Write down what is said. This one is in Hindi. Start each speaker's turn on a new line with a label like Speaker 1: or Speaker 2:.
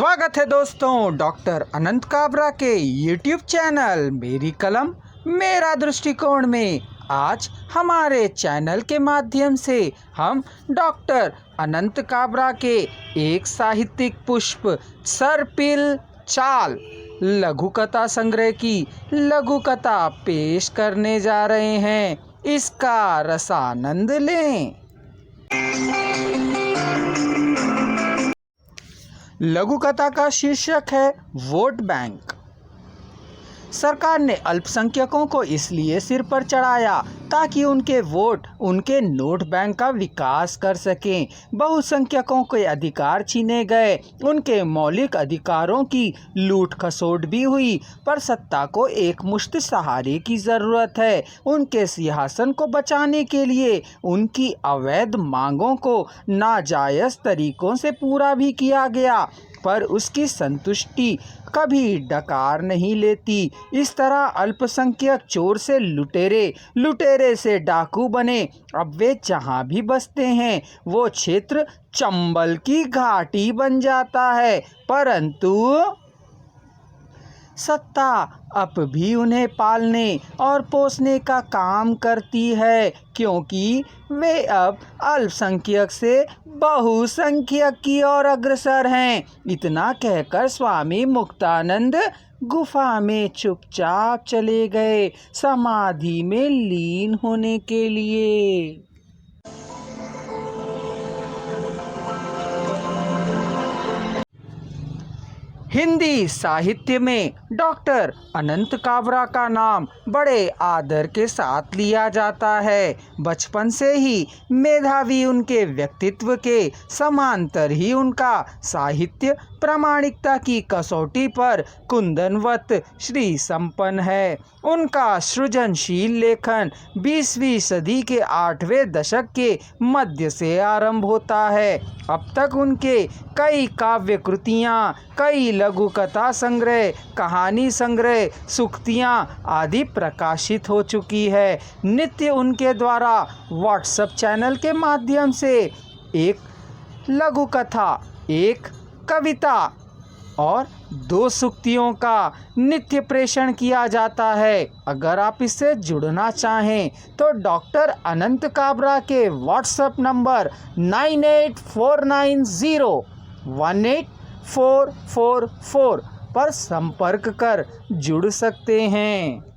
Speaker 1: स्वागत है दोस्तों डॉक्टर अनंत काबरा के यूट्यूब चैनल मेरी कलम मेरा दृष्टिकोण में। आज हमारे चैनल के माध्यम से हम डॉक्टर अनंत काबरा के एक साहित्यिक पुष्प सर्पिल चाल लघु कथा संग्रह की लघु कथा पेश करने जा रहे हैं। इसका रसानंद लें। लघु कथा का शीर्षक है वोट बैंक। सरकार ने अल्पसंख्यकों को इसलिए सिर पर चढ़ाया ताकि उनके वोट उनके नोट बैंक का विकास कर सकें। बहुसंख्यकों के अधिकार छीने गए, उनके मौलिक अधिकारों की लूट खसोट भी हुई। पर सत्ता को एक मुश्त सहारे की ज़रूरत है। उनके सिंहासन को बचाने के लिए उनकी अवैध मांगों को नाजायज़ तरीकों से पूरा भी किया गया, पर उसकी संतुष्टि कभी डकार नहीं लेती। इस तरह अल्पसंख्यक चोर से लुटेरे, लुटेरे से डाकू बने। अब वे जहाँ भी बसते हैं वो क्षेत्र चंबल की घाटी बन जाता है। परंतु सत्ता अब भी उन्हें पालने और पोसने का काम करती है, क्योंकि वे अब अल्पसंख्यक से बहुसंख्यक की ओर अग्रसर हैं। इतना कहकर स्वामी मुक्तानंद गुफा में चुपचाप चले गए, समाधि में लीन होने के लिए। हिंदी साहित्य में डॉक्टर अनंत काबरा का नाम बड़े आदर के साथ लिया जाता है। बचपन से ही मेधावी उनके व्यक्तित्व के समांतर ही उनका साहित्य प्रामाणिकता की कसौटी पर कुंदनवत श्री संपन्न है। उनका सृजनशील लेखन 20वीं सदी के 8वें दशक के मध्य से आरंभ होता है। अब तक उनके कई काव्य कृतियाँ, कई लघु कथा संग्रह, कहानी संग्रह, सूक्तियाँ आदि प्रकाशित हो चुकी है। नित्य उनके द्वारा व्हाट्सएप चैनल के माध्यम से एक लघु कथा, एक कविता और 2 सूक्तियों का नित्य प्रेषण किया जाता है। अगर आप इससे जुड़ना चाहें तो डॉक्टर अनंत काबरा के व्हाट्सएप नंबर 9849018444 पर संपर्क कर जुड़ सकते हैं।